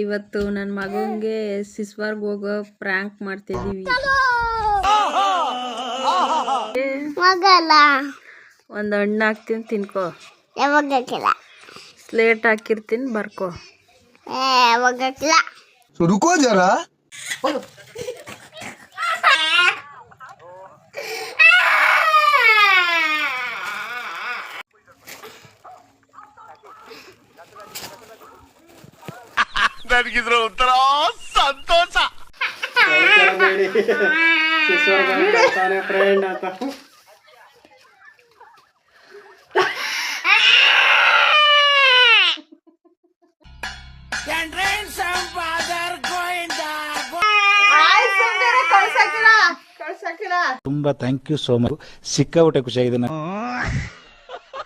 ಇವತ್ತು ನನ್ನ ಮಗಂಗೆ ಸಿಸ್ವಾರ್ಗ್ ಹೋಗೋ ಪ್ರ್ಯಾಂಕ್ ಮಾಡ್ತಿದೀವಿ. ಒಂದ್ ಹಣ್ಣು ಹಾಕ್ತೀನಿ ತಿನ್ಕೋ. ಸ್ಲೇಟ್ ಹಾಕಿರ್ತೀನಿ ಬರ್ಕೋ. रुको जरा ನನಗಿದ್ರ ಒಂಥರ ಸಂತೋಷ. ಫ್ರೆಂಡ್ ಅಂತ ತುಂಬಾ ಥ್ಯಾಂಕ್ ಯು ಸೋ ಮಚ್. ಸಿಕ್ಕಾಪಟ್ಟೆ ಖುಷಿಯಾಗಿದೆ.